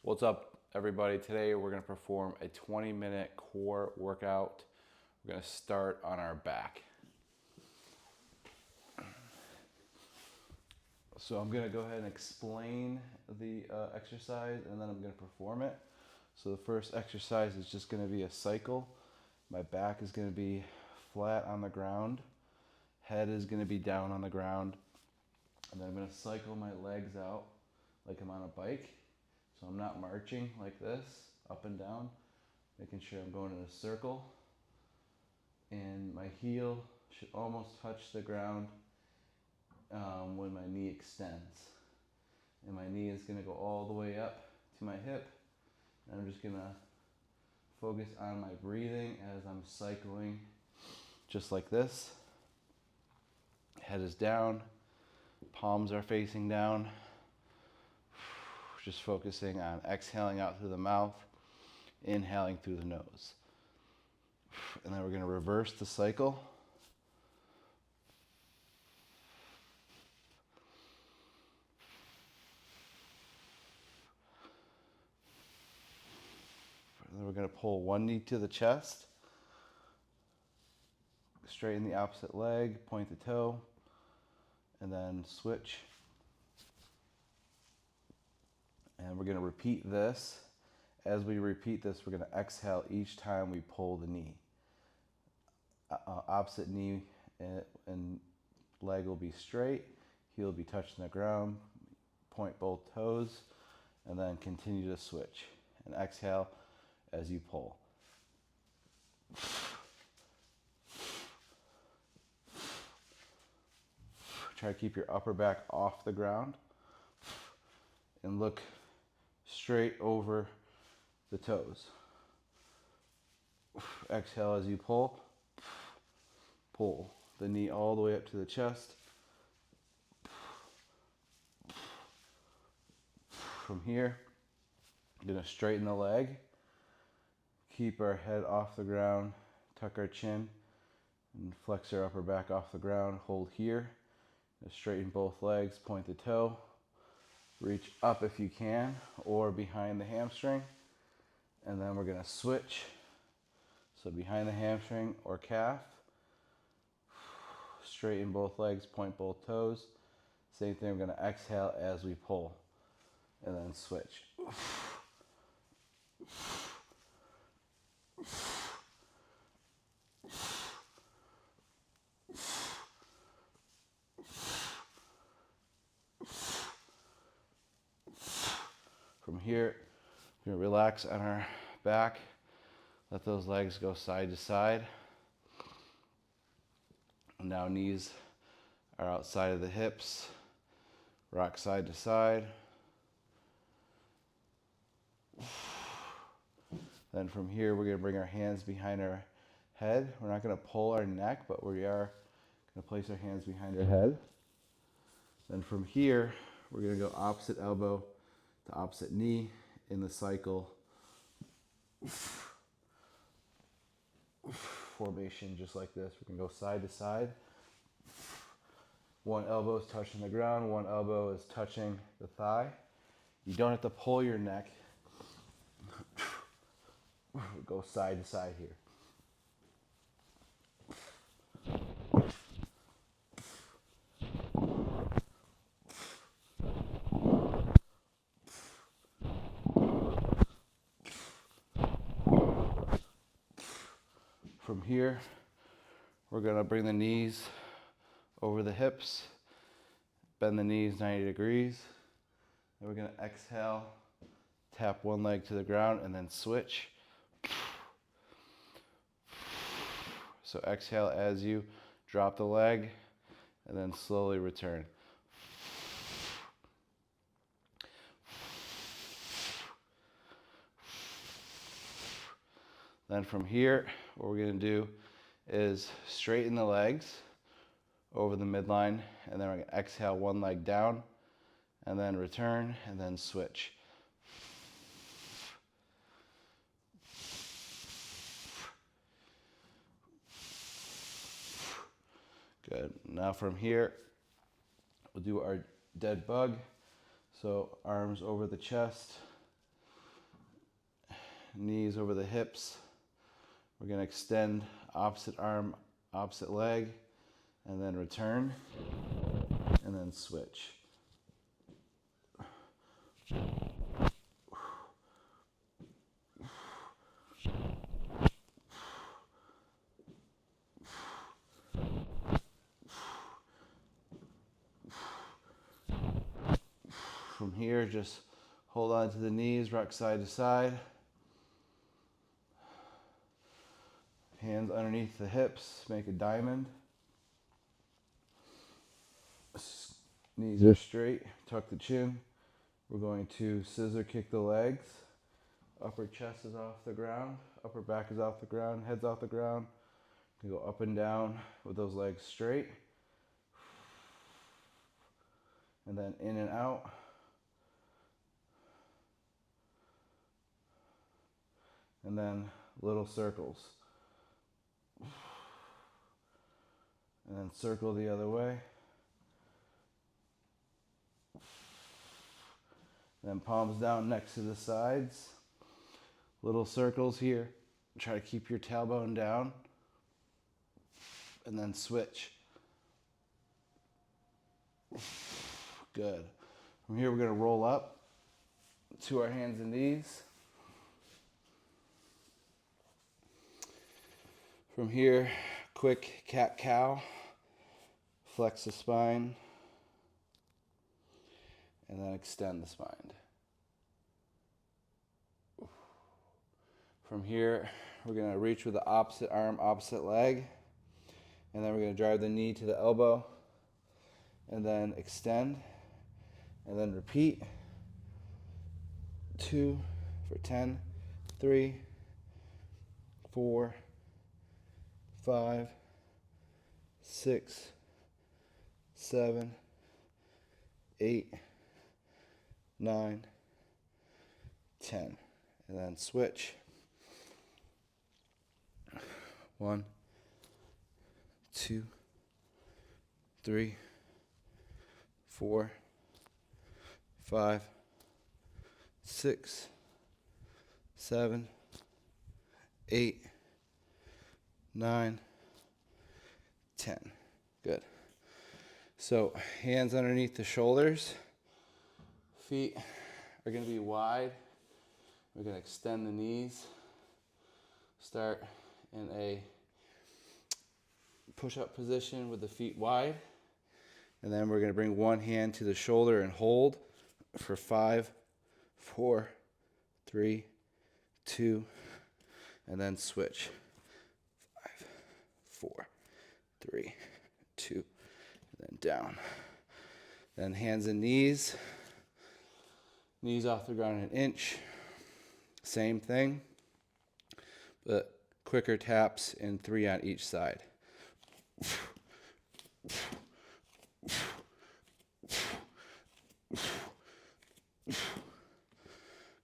What's up, everybody? Today we're going to perform a 20-minute core workout. We're going to start on our back. So I'm going to go ahead and explain the exercise and then I'm going to perform it. So the first exercise is just going to be a cycle. My back is going to be flat on the ground. Head is going to be down on the ground. And then I'm going to cycle my legs out like I'm on a bike. So I'm not marching like this, up and down, making sure I'm going in a circle. And my heel should almost touch the ground when my knee extends. And my knee is going to go all the way up to my hip. And I'm just going to focus on my breathing as I'm cycling, just like this. Head is down, palms are facing down. Just focusing on exhaling out through the mouth, inhaling through the nose. And then we're going to reverse the cycle. And then we're going to pull one knee to the chest, straighten the opposite leg, point the toe, and then switch. And we're going to repeat this. As we repeat this, we're going to exhale each time we pull the knee. Opposite knee and leg will be straight, heel will be touching the ground, point both toes, and then continue to switch. And exhale as you pull. Try to keep your upper back off the ground and look straight over the toes. Exhale as you pull. Pull the knee all the way up to the chest. From here, I'm going to straighten the leg. Keep our head off the ground. Tuck our chin and flex our upper back off the ground. Hold here. Straighten both legs. Point the toe. Reach up if you can, or behind the hamstring. And then we're going to switch. So behind the hamstring or calf. Straighten both legs, point both toes. Same thing, we're going to exhale as we pull. And then switch. From here, we're going to relax on our back. Let those legs go side to side. And now knees are outside of the hips. Rock side to side. Then from here, we're going to bring our hands behind our head. We're not going to pull our neck, but we are going to place our hands behind our head. Then from here, we're going to go opposite elbow to opposite knee in the cycle formation, just like this. We're going to go side to side. One elbow is touching the ground, one elbow is touching the thigh. You don't have to pull your neck. Go side to side here. From here, we're going to bring the knees over the hips, bend the knees 90 degrees. Then we're going to exhale, tap one leg to the ground, and then switch. So exhale as you drop the leg, and then slowly return. Then from here, what we're going to do is straighten the legs over the midline, and then we're going to exhale one leg down, and then return, and then switch. Good. Now from here, we'll do our dead bug. So arms over the chest, knees over the hips. We're going to extend opposite arm, opposite leg, and then return, and then switch. From here, just hold on to the knees, rock side to side. Hands underneath the hips, make a diamond. Knees are straight, tuck the chin. We're going to scissor kick the legs. Upper chest is off the ground, upper back is off the ground, head's off the ground. You can go up and down with those legs straight. And then in and out. And then little circles. And then circle the other way. Then palms down next to the sides. Little circles here. Try to keep your tailbone down. And then switch. Good. From here we're going to roll up to our hands and knees. From here, quick cat-cow. Flex the spine. And then extend the spine. From here, we're going to reach with the opposite arm, opposite leg. And then we're going to drive the knee to the elbow. And then extend. And then repeat. 2 for 10. 3, 4, 5, 6, 7, 8, 9, 10. And then switch. 1, 2, 3, 4, 5, 6, 7, 8, 9, 10. Good. So hands underneath the shoulders. Feet are going to be wide. We're going to extend the knees. Start in a push-up position with the feet wide. And then we're going to bring one hand to the shoulder and hold for 5, 4, 3, 2, and then switch. 5, 4, 3, 2, and then down. Then hands and knees. Knees off the ground an inch. Same thing, but quicker taps in 3 on each side.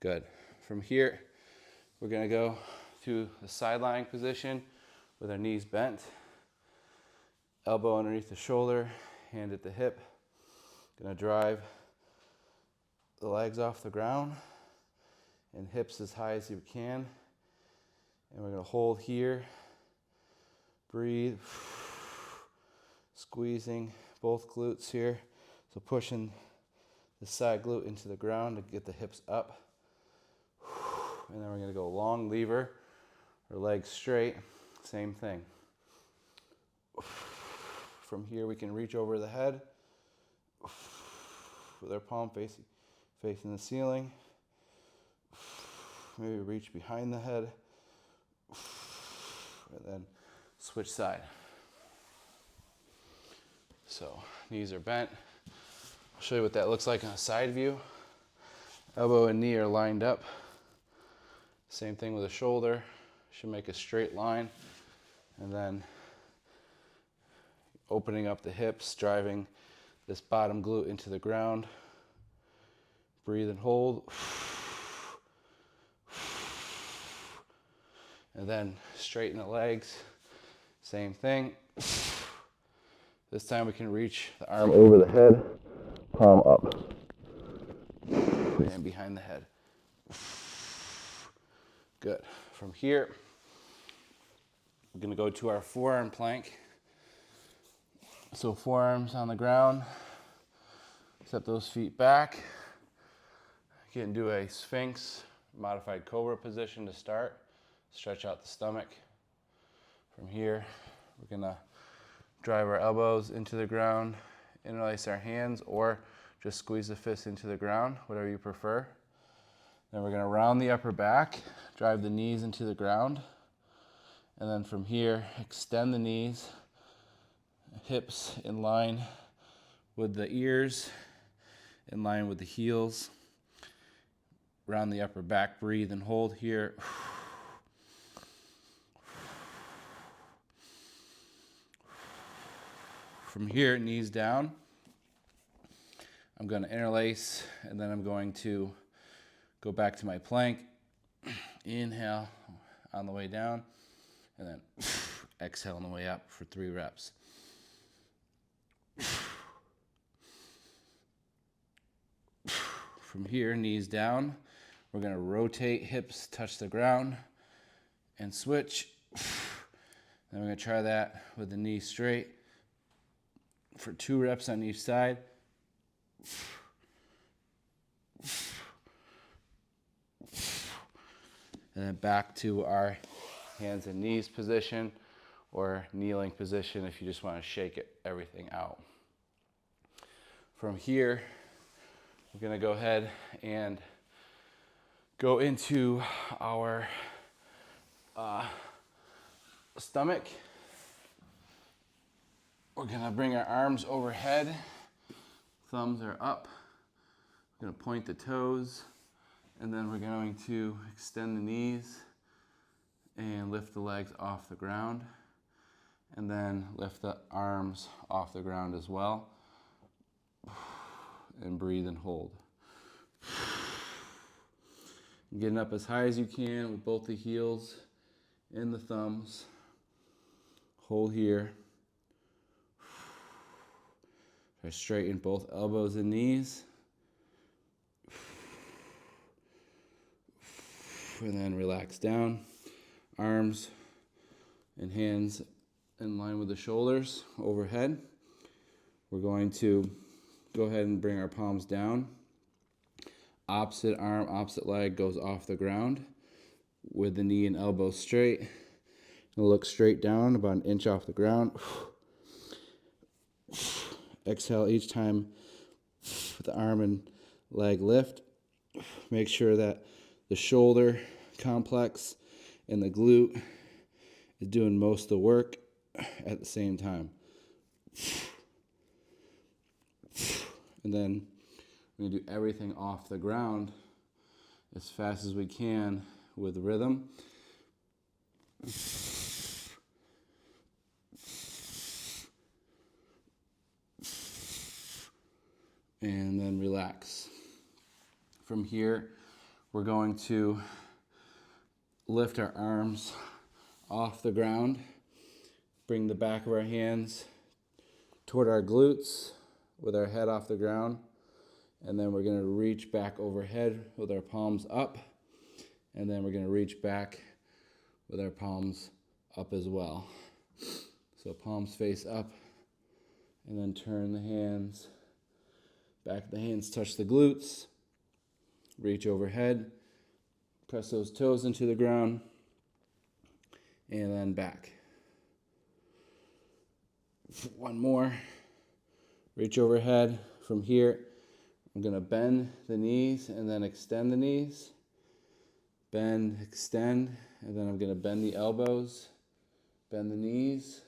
Good. From here, we're going to go to the side lying position with our knees bent. Elbow underneath the shoulder, hand at the hip. Going to drive the legs off the ground and hips as high as you can. And we're going to hold here. Breathe. Squeezing both glutes here. So pushing the side glute into the ground to get the hips up. And then we're going to go long lever or legs straight. Same thing. From here we can reach over the head with our palm facing the ceiling. Maybe reach behind the head. And then switch side. So knees are bent. I'll show you what that looks like on a side view. Elbow and knee are lined up. Same thing with the shoulder. Should make a straight line. And then opening up the hips, driving this bottom glute into the ground. Breathe and hold. And then straighten the legs. Same thing. This time we can reach the arm over the head, palm up, and behind the head. Good. From here, we're gonna go to our forearm plank. So forearms on the ground, step those feet back, get into a Sphinx modified cobra position to start. Stretch out the stomach. From here, we're gonna drive our elbows into the ground, interlace our hands, or just squeeze the fists into the ground, whatever you prefer. Then we're gonna round the upper back, drive the knees into the ground, and then from here, extend the knees, hips in line with the ears, in line with the heels. Round the upper back, breathe and hold here. From here, knees down. I'm going to interlace, and then I'm going to go back to my plank. Inhale on the way down, and then exhale on the way up for 3 reps. From here, knees down. We're going to rotate, hips touch the ground, and switch. Then we're going to try that with the knees straight for 2 reps on each side. And then back to our hands and knees position, or kneeling position if you just want to shake everything out. From here, we're going to go ahead and go into our stomach. We're going to bring our arms overhead. Thumbs are up. We're going to point the toes, and then we're going to extend the knees and lift the legs off the ground, and then lift the arms off the ground as well, and breathe and hold. Getting up as high as you can with both the heels and the thumbs. Hold here. Try to straighten both elbows and knees. And then relax down. Arms and hands in line with the shoulders overhead. We're going to go ahead and bring our palms down. Opposite arm, opposite leg goes off the ground with the knee and elbow straight. And look straight down, about 1 inch off the ground. Exhale each time the arm and leg lift. Make sure that the shoulder complex and the glute is doing most of the work at the same time. And then we're going to do everything off the ground as fast as we can with rhythm. And then relax. From here, we're going to lift our arms off the ground, bring the back of our hands toward our glutes with our head off the ground, and then we're going to reach back overhead with our palms up, and then we're going to reach back with our palms up as well. So palms face up, and then turn the hands. Back of the hands touch the glutes. Reach overhead. Press those toes into the ground. And then back. One more. Reach overhead. From here, I'm going to bend the knees and then extend the knees. Bend, extend, and then I'm going to bend the elbows. Bend the knees.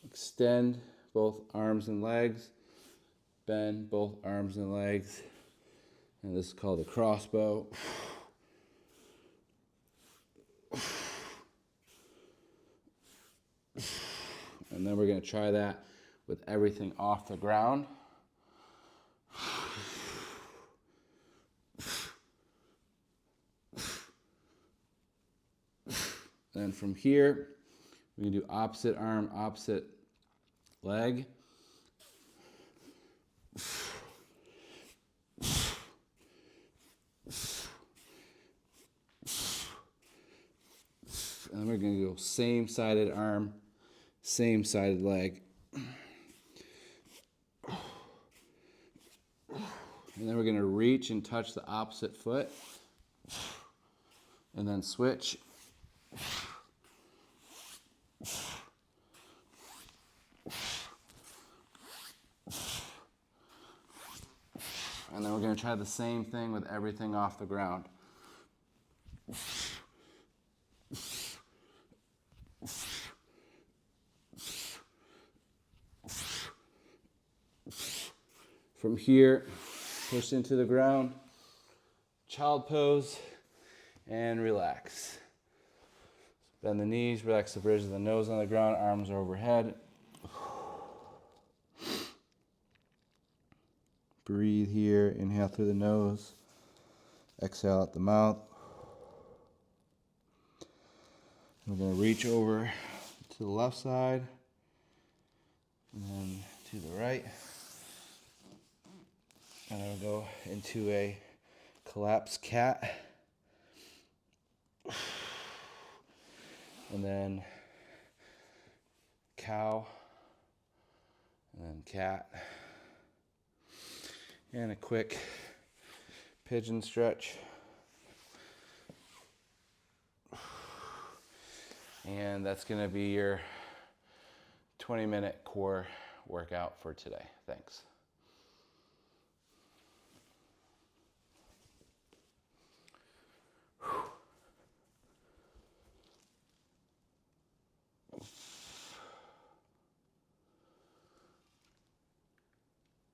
Extend both arms and legs. Bend both arms and legs. And this is called a crossbow. And then we're going to try that with everything off the ground. Then from here, we can do opposite arm, opposite leg. And then we're gonna go same sided arm, same sided leg. And then we're gonna reach and touch the opposite foot. And then switch. And then we're gonna try the same thing with everything off the ground. From here, push into the ground, child pose, and relax. Bend the knees, relax the bridge of the nose on the ground, arms are overhead. Breathe here, inhale through the nose, exhale out the mouth. We're going to reach over to the left side, and then to the right. And then we'll go into a collapsed cat. And then cow, and then cat. And a quick pigeon stretch. And that's going to be your 20-minute core workout for today. Thanks.